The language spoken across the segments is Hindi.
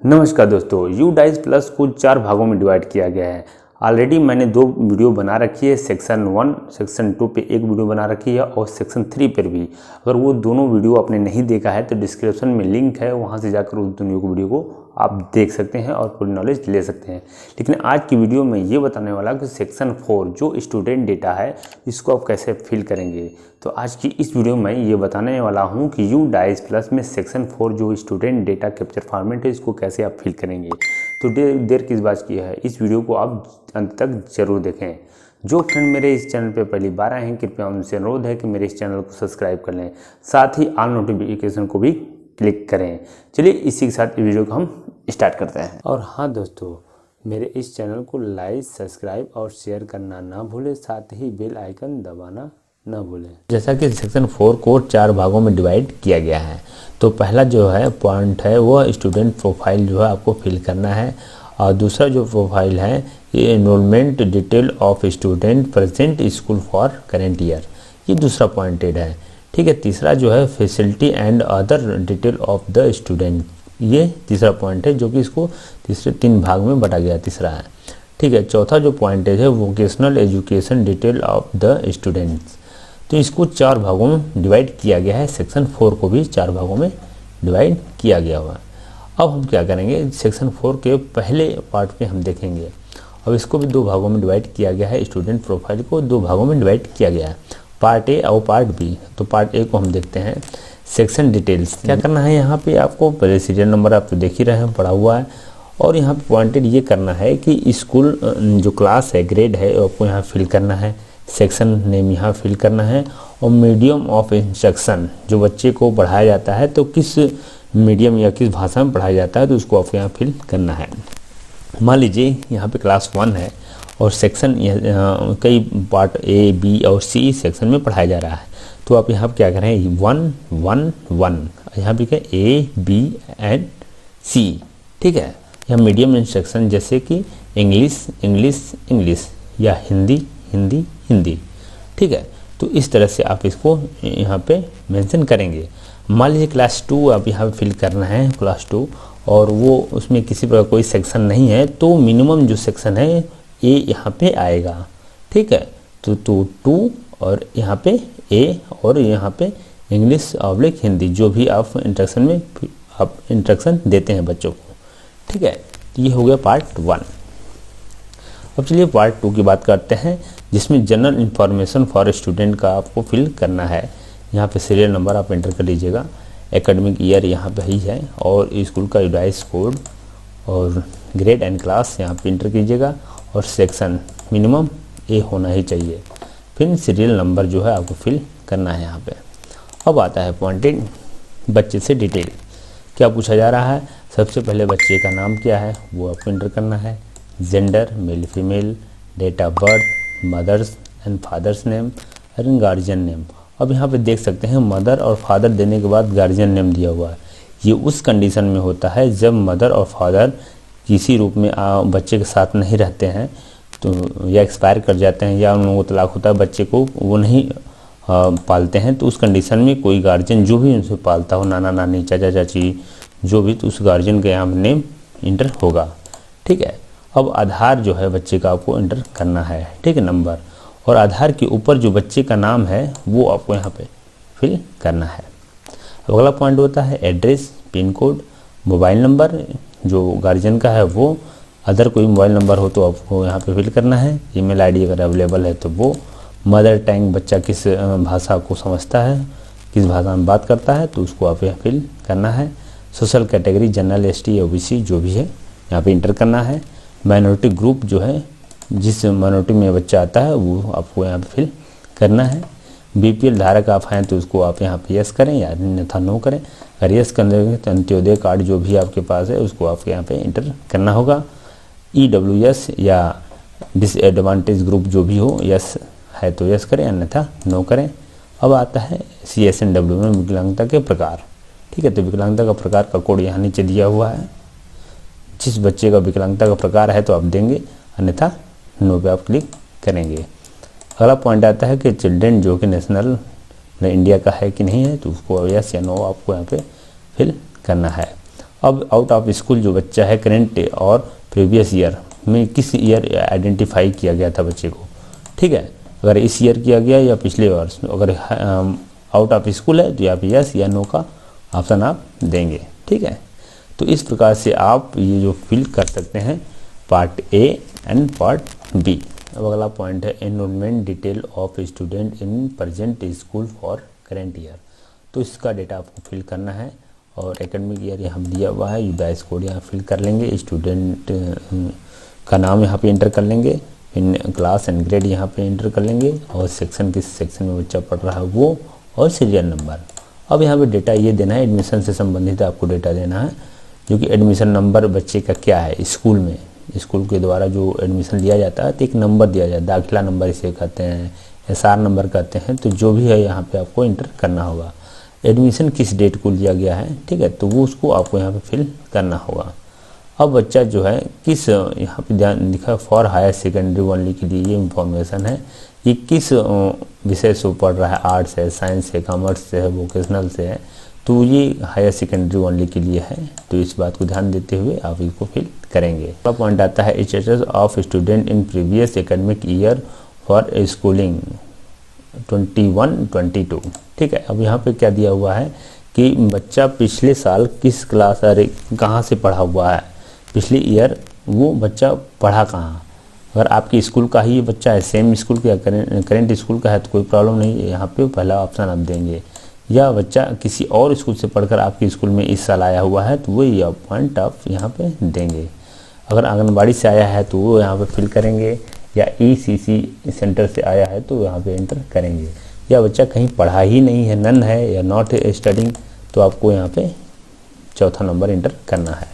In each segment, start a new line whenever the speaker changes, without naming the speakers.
नमस्कार दोस्तों, यू डाइस प्लस को 4 भागों में डिवाइड किया गया है। ऑलरेडी मैंने 2 वीडियो बना रखी है। सेक्शन 1 सेक्शन 2 पे एक वीडियो बना रखी है और सेक्शन 3 पर भी। अगर वो दोनों वीडियो आपने नहीं देखा है तो डिस्क्रिप्शन में लिंक है, वहाँ से जाकर उस दोनों वीडियो को आप देख सकते हैं और पूरी नॉलेज ले सकते हैं। लेकिन आज की वीडियो में ये बताने वाला कि सेक्शन 4 जो स्टूडेंट डेटा है इसको आप कैसे फिल करेंगे। तो आज की इस वीडियो में ये बताने वाला हूँ कि यू डाइस प्लस में सेक्शन 4 जो स्टूडेंट डेटा कैप्चर फॉर्मेट है इसको कैसे आप फिल करेंगे। तो देर किस बात की है, इस वीडियो को आप अंत तक जरूर देखें। जो फ्रेंड मेरे इस चैनल पे पहली बार आए हैं कृपया उनसे अनुरोध है कि मेरे इस चैनल को सब्सक्राइब कर लें, साथ ही ऑल नोटिफिकेशन को भी क्लिक करें। चलिए इसी के साथ वीडियो को हम स्टार्ट करते हैं। और हाँ दोस्तों, मेरे इस चैनल को लाइक सब्सक्राइब और शेयर करना ना भूलें, साथ ही बेल आइकन दबाना ना भूलें। जैसा कि सेक्शन 4 को 4 भागों में डिवाइड किया गया है, तो पहला जो है पॉइंट है वो स्टूडेंट प्रोफाइल जो है आपको फिल करना है, और दूसरा जो प्रोफाइल है ये enrolment detail of student present school for current year, ये दूसरा पॉइंटेड है। ठीक है, तीसरा जो है facility and other detail of the student, ये तीसरा पॉइंट है जो कि इसको तीसरे 3 भाग में बांटा गया, तीसरा है। ठीक है, चौथा जो पॉइंटेज है vocational education detail of the students, तो इसको 4 भागों में डिवाइड किया गया है। सेक्शन 4 को भी 4 भागों में डिवाइड किया गया हुआ है। अब हम क्या करेंगे, सेक्शन 4 के पहले पार्ट पे हम देखेंगे। अब इसको भी 2 भागों में डिवाइड किया गया है, स्टूडेंट प्रोफाइल को 2 भागों में डिवाइड किया गया है, पार्ट ए और पार्ट बी। तो पार्ट ए को हम देखते हैं, सेक्शन डिटेल्स। क्या करना है यहाँ पे आपको, पहले सीरियल नंबर आप तो देख ही रहे हैं, पढ़ा हुआ है। और यहाँ पे पॉइंटेड ये करना है कि स्कूल जो क्लास है, ग्रेड है, आपको यहाँ फिल करना है, सेक्शन नेम यहाँ फिल करना है, और मीडियम ऑफ इंस्ट्रक्शन जो बच्चे को पढ़ाया जाता है तो किस मीडियम या किस भाषा में पढ़ाया जाता है तो उसको आपको यहाँ फिल करना है। मान लीजिए यहाँ पे क्लास 1 है और सेक्शन कई पार्ट ए बी और सी सेक्शन में पढ़ाया जा रहा है, तो आप यहाँ पर क्या करें 1 1 1, यहाँ पे क्या ए बी एंड सी। ठीक है, यहाँ मीडियम इंस्ट्रक्शन जैसे कि इंग्लिश इंग्लिश इंग्लिश या हिंदी हिंदी हिंदी। ठीक है, तो इस तरह से आप इसको यहाँ पे मेंशन करेंगे। मान लीजिए क्लास 2 आप यहाँ पे फिल करना है, क्लास 2, और वो उसमें किसी प्रकार कोई सेक्शन नहीं है तो मिनिमम जो सेक्शन है ए यहाँ पे आएगा। ठीक है, तो 2 और यहाँ पे ए और यहाँ पे इंग्लिश ऑब्लिक हिंदी, जो भी आप इंस्ट्रक्शन में आप इंस्ट्रक्शन देते हैं बच्चों को। ठीक है, तो ये हो गया पार्ट 1। अब चलिए पार्ट 2 की बात करते हैं, जिसमें जनरल इन्फॉर्मेशन फॉर स्टूडेंट का आपको फिल करना है। यहाँ पे सीरियल नंबर आप एंटर कर लीजिएगा, एकेडमिक ईयर यहाँ पे ही है, और स्कूल का यूडाइस कोड और ग्रेड एंड क्लास यहाँ पे एंटर कीजिएगा, और सेक्शन मिनिमम ए होना ही चाहिए। फिर सीरियल नंबर जो है आपको फिल करना है यहाँ पे। अब आता है पॉइंटेड बच्चे से डिटेल। क्या पूछा जा रहा है, सबसे पहले बच्चे का नाम क्या है वो आपको एंटर करना है, gender male female, date of birth, mother's and father's name and guardian name. अब यहाँ पे देख सकते हैं मदर और फादर देने के बाद गार्जियन नेम दिया हुआ है। ये उस कंडीशन में होता है जब मदर और फादर किसी रूप में बच्चे के साथ नहीं रहते हैं, तो या एक्सपायर कर जाते हैं या उन लोगों को तलाक होता है, बच्चे को वो नहीं पालते हैं, तो उस कंडीशन में कोई गार्जियन जो भी उनसे पालता हो, नाना नानी चाचा चाची जो भी, तो उस गार्जियन का यहाँ नेम इंटर होगा। ठीक है, अब आधार जो है बच्चे का आपको एंटर करना है। ठीक है, नंबर, और आधार के ऊपर जो बच्चे का नाम है वो आपको यहाँ पे फिल करना है। अब अगला पॉइंट होता है address, pin code, mobile number जो गार्जियन का है वो, अदर कोई मोबाइल नंबर हो तो आपको यहाँ पे फिल करना है, ईमेल आईडी अगर अवेलेबल है तो वो, मदर टंग बच्चा किस भाषा को समझता है, किस भाषा में बात करता है तो उसको आप यहाँ फिल करना है। Social category general ST OBC जो भी है यहाँ पे इंटर करना है। माइनॉरिटी ग्रुप जो है जिस माइनॉरिटी में बच्चा आता है वो आपको यहाँ पे फिल करना है। बीपीएल धारक आप हैं तो उसको आप यहाँ पे यस करें या अन्यथा नो करें। अगर यस करने तो अंत्योदय कार्ड जो भी आपके पास है उसको आपको यहाँ पे इंटर करना होगा। ईडब्ल्यूएस या डिसएडवांटेज ग्रुप जो भी हो, यस है तो यस करें अन्यथा नो करें। अब आता है CSNW में विकलांगता के प्रकार। ठीक है, तो विकलांगता का प्रकार का कोड यहाँ नीचे दिया हुआ है, जिस बच्चे का विकलांगता का प्रकार है तो आप देंगे, अन्यथा नो पे आप क्लिक करेंगे। अगला पॉइंट आता है कि चिल्ड्रेन जो कि नेशनल इंडिया का है कि नहीं है तो उसको यस या नो आपको यहाँ पे फिल करना है। अब आउट ऑफ स्कूल जो बच्चा है करेंट और प्रीवियस ईयर में किस ईयर आइडेंटिफाई किया गया था बच्चे को, ठीक है। अगर इस ईयर किया गया या पिछले वर्ष, अगर आउट ऑफ स्कूल है तो आप यस या नो का ऑप्शन आप देंगे, ठीक है। तो इस प्रकार से आप ये जो फिल कर सकते हैं part A and part B. अब अगला पॉइंट है enrolment detail of student in present school for current year. तो इसका डेटा आपको फिल करना है और एकेडमिक ईयर यहाँ दिया हुआ है, यूडाइस कोड यहाँ फिल कर लेंगे, स्टूडेंट का नाम यहाँ पे एंटर कर लेंगे, इन क्लास एंड ग्रेड यहाँ पे एंटर कर लेंगे और सेक्शन किस सेक्शन में बच्चा पढ़ रहा है वो, और सीरियल नंबर। अब यहाँ पे डेटा ये देना है, एडमिशन से संबंधित आपको डेटा देना है, जो कि एडमिशन नंबर बच्चे का क्या है स्कूल में। स्कूल के द्वारा जो एडमिशन लिया जाता है तो एक नंबर दिया जाता है, दाखिला नंबर इसे कहते हैं, एसआर नंबर कहते हैं। तो जो भी है यहाँ पे आपको इंटर करना होगा। एडमिशन किस डेट को लिया गया है, ठीक है, तो वो उसको आपको यहाँ पे फिल करना होगा। अब बच्चा जो है किस, यहाँ पे ध्यान दिखा फॉर हायर सेकेंडरी ओनली के लिए ये इंफॉर्मेशन है, ये किस विषय से पढ़ रहा है, आर्ट्स है, साइंस है, कॉमर्स से है, वोकेशनल से है, तो ये हायर सेकेंडरी ओनली के लिए है। तो इस बात को ध्यान देते हुए आप इसको फिल करेंगे। अगला पॉइंट आता है status of student in previous academic year for schooling 21-22, ठीक है। अब यहाँ पे क्या दिया हुआ है कि बच्चा पिछले साल किस क्लास, अरे कहाँ से पढ़ा हुआ है, पिछले ईयर वो बच्चा पढ़ा कहाँ। अगर आपकी स्कूल का ही बच्चा है, सेम स्कूल का, करेंट स्कूल का है तो कोई प्रॉब्लम नहीं है, यहाँ पे पहला ऑप्शन आप देंगे। या बच्चा किसी और स्कूल से पढ़कर आपके स्कूल में इस साल आया हुआ है तो वही पॉइंट आप यहाँ पे देंगे। अगर आंगनबाड़ी से आया है तो वो यहाँ पे फिल करेंगे, या ECC सेंटर से आया है तो यहाँ पे एंटर करेंगे। या बच्चा कहीं पढ़ा ही नहीं है, नन है या नॉट स्टडिंग, तो आपको यहाँ पे चौथा नंबर एंटर करना है।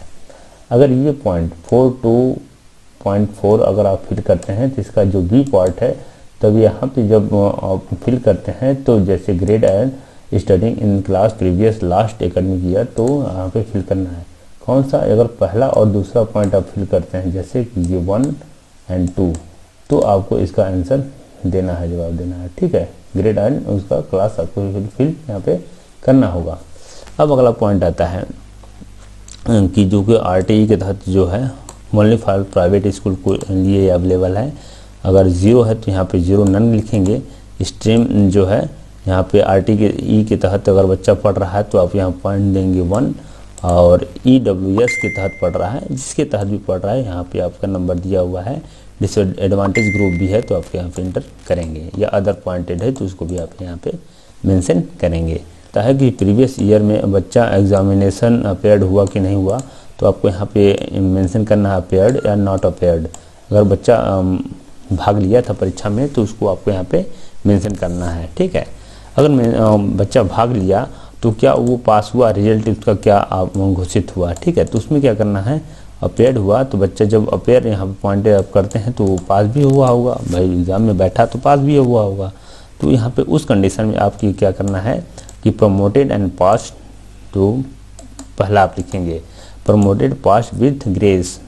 अगर ये पॉइंट 4.2.4 अगर आप फिल करते हैं तो इसका जो बी पार्ट है, तब यहाँ पे जब आप फिल करते हैं तो जैसे grade and studying in class previous last academic year, तो यहाँ पे फिल करना है कौन सा। अगर पहला और दूसरा पॉइंट आप फिल करते हैं जैसे कि ये 1 और 2, तो आपको इसका आंसर देना है, जवाब देना है, ठीक है। ग्रेड एंड उसका क्लास आपको फिल यहाँ पे करना होगा। अब अगला पॉइंट आता है कि जो कि RTE के तहत जो है ओनली फॉर प्राइवेट स्कूल को लिए अवेलेबल है। अगर 0 है तो यहाँ पे 0 नन लिखेंगे। स्ट्रीम जो है यहाँ पे RTE के तहत अगर बच्चा पढ़ रहा है तो आप यहाँ पॉइंट देंगे 1, और EWS के तहत पढ़ रहा है, जिसके तहत भी पढ़ रहा है यहाँ पे आपका नंबर दिया हुआ है। डिसएडवांटेज ग्रुप भी है तो आप यहाँ पे एंटर करेंगे, या अदर पॉइंटेड है तो उसको भी आप यहाँ पे मेंशन करेंगे। है कि प्रीवियस ईयर में बच्चा एग्जामिनेशन अपेयर्ड हुआ कि नहीं हुआ, तो आपको यहाँ पे मेंशन करना है अपेयर्ड या नॉट अपेयर्ड। अगर बच्चा भाग लिया था परीक्षा में तो उसको आपको यहाँ पे मेंशन करना है, ठीक है। अगर बच्चा भाग लिया तो क्या वो पास हुआ, रिजल्ट उसका क्या घोषित हुआ, ठीक है। तो उसमें क्या करना है, अपेयर्ड हुआ तो बच्चा जब अपेयर यहाँ पे पॉइंट अप करते हैं तो वो पास भी हुआ होगा, भाई एग्जाम में बैठा तो पास भी हुआ होगा। तो यहाँ पे उस कंडीशन में आपकी क्या करना है कि प्रमोटेड एंड पास, तो पहला आप लिखेंगे प्रमोटेड पास विथ ग्रेस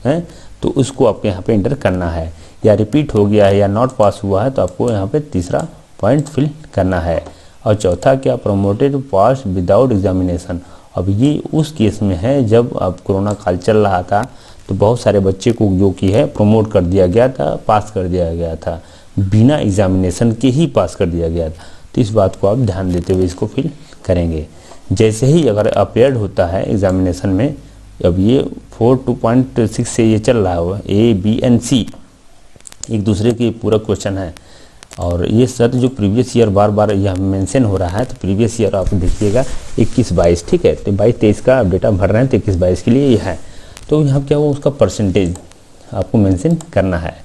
है, तो उसको आपको यहाँ पे एंटर करना है। या रिपीट हो गया है या नॉट पास हुआ है तो आपको यहाँ पे तीसरा पॉइंट फिल करना है। और चौथा क्या, प्रमोटेड पास विदाउट एग्जामिनेशन। अब ये उस केस में है जब अब कोरोना काल चल रहा था तो बहुत सारे बच्चे को जो कि है प्रमोट कर दिया गया था, पास कर दिया गया था, बिना एग्जामिनेशन के ही पास कर दिया गया था। तो इस बात को आप ध्यान देते हुए इसको फिल करेंगे। जैसे ही अगर अपेयर्ड होता है एग्जामिनेशन में, अब ये 4.2.6 से ये चल रहा है, A, B and C एक दूसरे के पूरक क्वेश्चन है। और ये सर जो प्रीवियस ईयर बार बार यह मेंशन हो रहा है, तो प्रीवियस ईयर आप देखिएगा 21-22, ठीक है। तो 22-23 का आप डेटा भर रहे हैं तो 21-22 के लिए ये है। तो यहाँ क्या हुआ, उसका परसेंटेज आपको मेंशन करना है,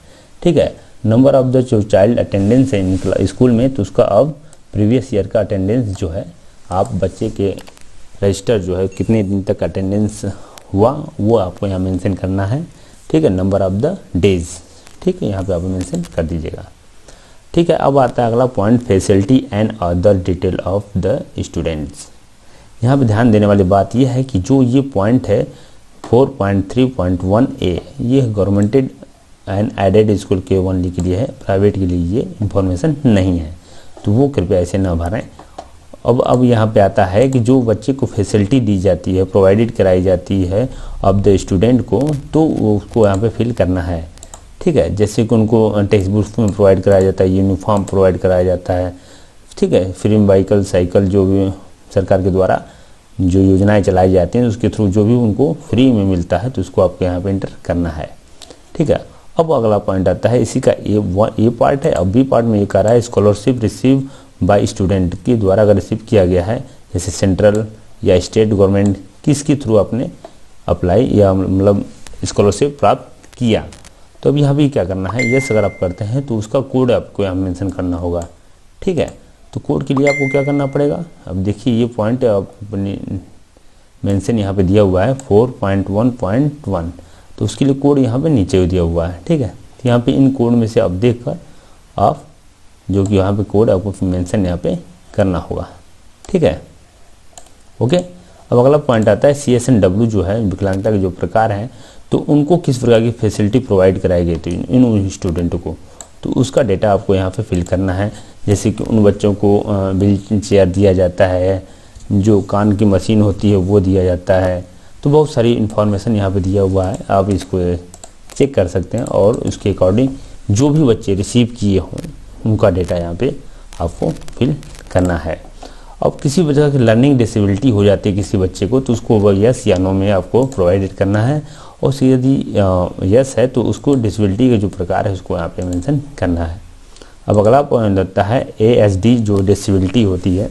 ठीक है। नंबर ऑफ द जो चाइल्ड अटेंडेंस है इन स्कूल में, तो उसका अब प्रीवियस ईयर का अटेंडेंस जो है आप बच्चे के रजिस्टर जो है कितने दिन तक अटेंडेंस हुआ वो आपको यहाँ मेंशन करना है, ठीक है। नंबर ऑफ द डेज, ठीक है, यहाँ पे आप मेंशन कर दीजिएगा, ठीक है। अब आता है अगला point, facility and other detail of the students. यहाँ पे ध्यान देने वाली बात यह है कि जो ये पॉइंट है 4.3.1A, ये गवर्नमेंटेड एंड एडेड स्कूल के ओनली के लिए है, प्राइवेट के लिए ये इंफॉर्मेशन नहीं है, तो वो कृपया ऐसे ना भरें। अब यहाँ पे आता है कि जो बच्चे को फैसिलिटी दी जाती है, प्रोवाइडेड कराई जाती है अब द स्टूडेंट को, तो उसको यहाँ पे फिल करना है। ठीक है, जैसे कि उनको टेक्स्ट बुक्स में प्रोवाइड कराया जाता है, यूनिफॉर्म प्रोवाइड कराया जाता है। ठीक है, फ्री बाइकल साइकिल जो भी सरकार के द्वारा जो योजनाएं चलाई जाती हैं उसके थ्रू जो भी उनको फ्री में मिलता है तो उसको आपको यहाँ पे एंटर करना है। ठीक है, अब अगला पॉइंट आता है इसी का ए पार्ट है। अब बी पार्ट में ये कह रहा है स्कॉलरशिप रिसीव बाय स्टूडेंट के द्वारा अगर रिसीव किया गया है, जैसे सेंट्रल या स्टेट गवर्नमेंट किसके थ्रू आपने अप्लाई या मतलब स्कॉलरशिप प्राप्त किया, तो अब यहाँ भी क्या करना है, यस अगर आप करते हैं तो उसका कोड आपको यहाँ मेंशन करना होगा। ठीक है, तो कोड के लिए आपको क्या करना पड़ेगा, अब देखिए ये पॉइंट मेंशन यहाँ पे दिया हुआ है 4.1.1, तो उसके लिए कोड यहाँ पे नीचे दिया हुआ है। ठीक है, तो यहाँ पे इन कोड में से आप देख कर आप जो कि यहाँ पे कोड आपको मेंशन यहाँ पे करना होगा। ठीक है, ओके। अब अगला पॉइंट आता है CSNW जो है विकलांगता के जो प्रकार हैं, तो उनको किस प्रकार की फैसिलिटी प्रोवाइड कराई गई थी इन स्टूडेंटों को, तो उसका डेटा आपको यहाँ पे फिल करना है। जैसे कि उन बच्चों को व्हील चेयर दिया जाता है, जो कान की मशीन होती है वो दिया जाता है, तो बहुत सारी इन्फॉर्मेशन यहाँ पे दिया हुआ है, आप इसको चेक कर सकते हैं और उसके अकॉर्डिंग जो भी बच्चे रिसीव किए हों उनका डेटा यहाँ पे आपको फिल करना है। अब किसी बच्चे की लर्निंग डिसेबिलिटी हो जाती है किसी बच्चे को, तो उसको यस या नो में आपको प्रोवाइडेड करना है, और यदि यस है तो उसको डिसेबिलिटी के जो प्रकार है उसको यहाँ पे मेंशन करना है। अब अगला पॉइंट आता है ASD जो डिसेबिलिटी होती है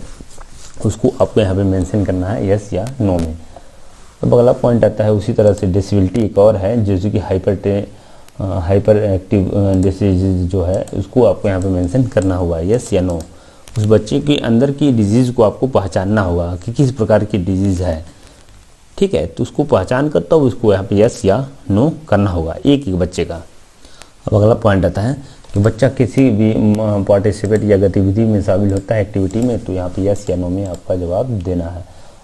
उसको आपको यहाँ पे मेंशन करना है यस या नो में। अब अगला पॉइंट आता है उसी तरह से डिसेबिलिटी एक और है जैसे कि हाइपर एक्टिव डिसीज जो है उसको आपको यहाँ पे मेंशन करना होगा यस या नो। उस बच्चे के अंदर की डिजीज़ को आपको पहचानना होगा कि किस प्रकार की डिजीज़ है। ठीक है, तो उसको पहचान कर तब उसको यहाँ पे यस या नो करना होगा एक एक बच्चे का। अब अगला पॉइंट आता है कि बच्चा किसी भी पार्टिसिपेट या गतिविधि में शामिल होता है एक्टिविटी में, तो यहाँ पे यस या नो में आपका जवाब देना है।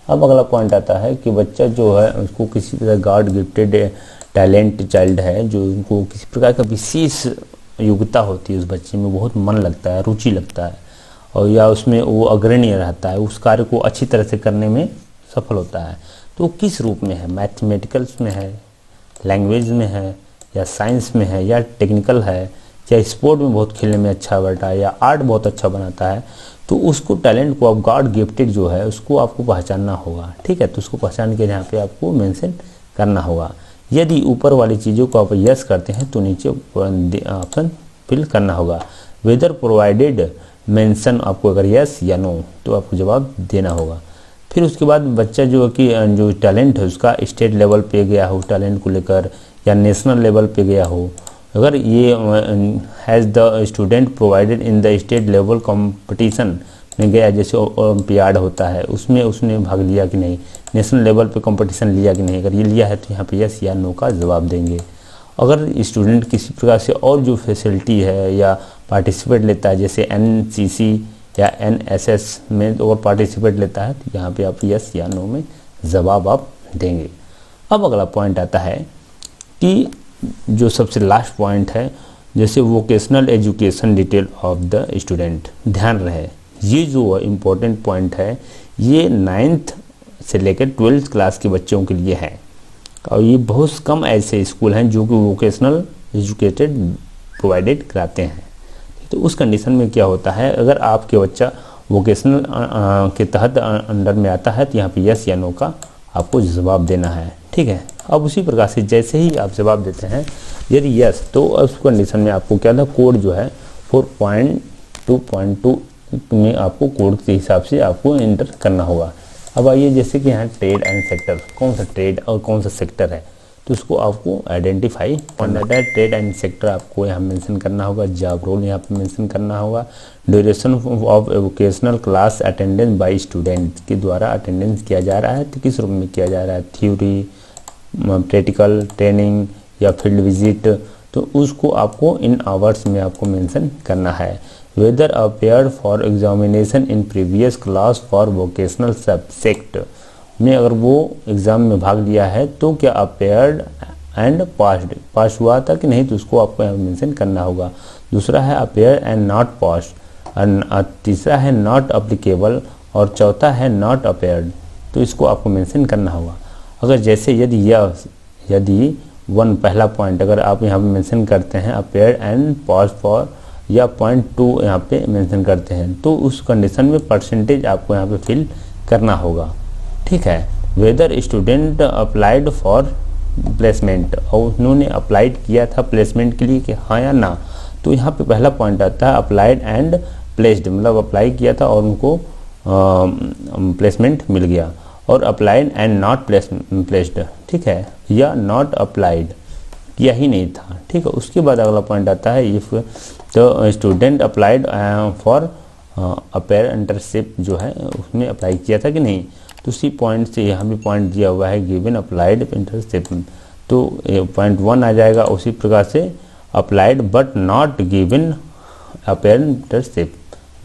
अब अगला पॉइंट आता है कि बच्चा जो है उसको किसी तरह गॉड गिफ्टेड टैलेंट चाइल्ड है, जो उनको किसी प्रकार का विशेष योग्यता होती है, उस बच्चे में बहुत मन लगता है, रुचि लगता है, और या उसमें वो अग्रणी रहता है, उस कार्य को अच्छी तरह से करने में सफल होता है। तो किस रूप में है, मैथमेटिकल्स में है, लैंग्वेज में है, या साइंस में है, या टेक्निकल है, या स्पोर्ट में बहुत खेलने में अच्छा बैठा है, या आर्ट बहुत अच्छा बनाता है, तो उसको टैलेंट को आप गॉड गिफ्टेड जो है उसको आपको पहचानना होगा। ठीक है, तो उसको पहचान के यहाँ पे आपको मेंशन करना होगा। यदि ऊपर वाली चीज़ों को आप यस करते हैं तो नीचे ऑप्शन फिल करना होगा। वेदर प्रोवाइडेड मेंशन आपको अगर यस या नो तो आपको जवाब देना होगा। फिर उसके बाद बच्चा जो कि जो टैलेंट है उसका स्टेट लेवल पे गया हो टैलेंट को लेकर, या नेशनल लेवल पे गया हो, अगर ये has the student provided in the state level competition में गया, जैसे ओलंपियाड होता है उसमें उसने भाग लिया कि नहीं, नेशनल लेवल पे कंपटीशन लिया कि नहीं, अगर ये लिया है तो यहाँ पे यस या नो का जवाब देंगे। अगर स्टूडेंट किसी प्रकार से और जो फैसिलिटी है या पार्टिसिपेट लेता है, जैसे NCC या NSS में और पार्टिसिपेट लेता है, तो यहाँ पे आप यस या नो में जवाब आप देंगे। अब अगला पॉइंट आता है कि जो सबसे लास्ट पॉइंट है, जैसे vocational education detail of the student. ध्यान रहे ये जो इम्पोर्टेंट पॉइंट है ये 9th से लेकर 12th क्लास के बच्चों के लिए है, और ये बहुत कम ऐसे स्कूल हैं जो कि वोकेशनल एजुकेटेड प्रोवाइडेड कराते हैं। तो उस कंडीशन में क्या होता है, अगर आपके बच्चा वोकेशनल के तहत अंडर में आता है तो यहाँ पे यस या नो का आपको जवाब देना है। ठीक है, अब उसी प्रकार से जैसे ही आप जवाब देते हैं यदि यस तो उस कंडीशन में आपको क्या था, कोड जो है 4.2.2 में आपको कोड के हिसाब से आपको एंटर करना होगा। अब आइए जैसे कि यहाँ ट्रेड एंड सेक्टर, कौन सा ट्रेड और कौन सा सेक्टर है तो उसको आपको आइडेंटिफाई करना है। ट्रेड एंड सेक्टर आपको यहाँ मेंशन करना होगा, जॉब रोल यहाँ पे मेंशन करना होगा, duration of vocational class attendance bye student के द्वारा अटेंडेंस किया जा रहा है तो किस रूप में किया जा रहा है, थ्योरी, प्रैक्टिकल, ट्रेनिंग या फील्ड विजिट, तो उसको आपको इन आवर्स में आपको मेंशन करना है। Whether appeared for examination in previous class for vocational subject में अगर वो एग्ज़ाम में भाग लिया है तो क्या अपेयर्ड एंड पास हुआ था कि नहीं, तो उसको आपको यहाँ मेंशन करना होगा। दूसरा है अपेयर एंड नॉट पास, और तीसरा है नॉट अप्लीकेबल और चौथा है नॉट अपेयर्ड, तो इसको आपको मेंशन करना होगा। अगर जैसे यदि वन पहला पॉइंट अगर आप यहाँ पे मेंशन करते हैं अपेयर्ड एंड पॉज फॉर, या पॉइंट 2 यहाँ पे मेंशन करते हैं, तो उस कंडीशन में परसेंटेज आपको यहाँ पे फिल करना होगा। ठीक है, whether student applied for placement, और उन्होंने अप्लाइड किया था प्लेसमेंट के लिए कि हाँ या ना, तो यहाँ पे पहला पॉइंट आता है अप्लाइड एंड प्लेस्ड, मतलब अप्लाई किया था और उनको प्लेसमेंट मिल गया, और अप्लाइड एंड नॉट प्लेस्ड, ठीक है, या नॉट अप्लाइड किया ही नहीं था। ठीक है, उसके बाद अगला पॉइंट आता है if the student applied for apprenticeship, जो है उसने अप्लाई किया था कि नहीं, तो उसी पॉइंट से यहाँ भी पॉइंट दिया हुआ है गिवन अप्लाइड इंटर्नशिप, तो पॉइंट 1 आ जाएगा। उसी प्रकार से अप्लाइड बट नॉट गिवन अपेरेंटशिप,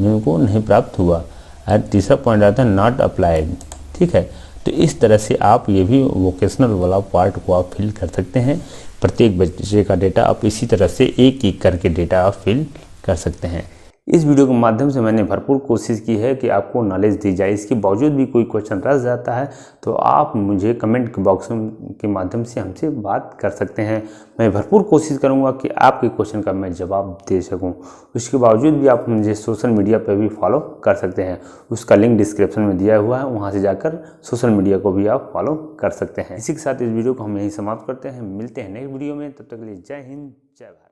उनको नहीं प्राप्त हुआ। और तीसरा पॉइंट आता है नॉट अप्लाइड। ठीक है, तो इस तरह से आप ये भी वोकेशनल वाला पार्ट को आप फिल कर सकते हैं। प्रत्येक बच्चे का डेटा आप इसी तरह से एक एक करके डेटा आप फिल कर सकते हैं। इस वीडियो के माध्यम से मैंने भरपूर कोशिश की है कि आपको नॉलेज दी जाए। इसके बावजूद भी कोई क्वेश्चन रह जाता है तो आप मुझे कमेंट बॉक्स के माध्यम से हमसे बात कर सकते हैं। मैं भरपूर कोशिश करूंगा कि आपके क्वेश्चन का मैं जवाब दे सकूं। उसके बावजूद भी आप मुझे सोशल मीडिया पर भी फॉलो कर सकते हैं, उसका लिंक डिस्क्रिप्शन में दिया हुआ है, वहाँ से जाकर सोशल मीडिया को भी आप फॉलो कर सकते हैं। इसी के साथ इस वीडियो को हम यहीं समाप्त करते हैं। मिलते हैं नेक्स्ट वीडियो में, तब तक के लिए जय हिंद, जय भारत।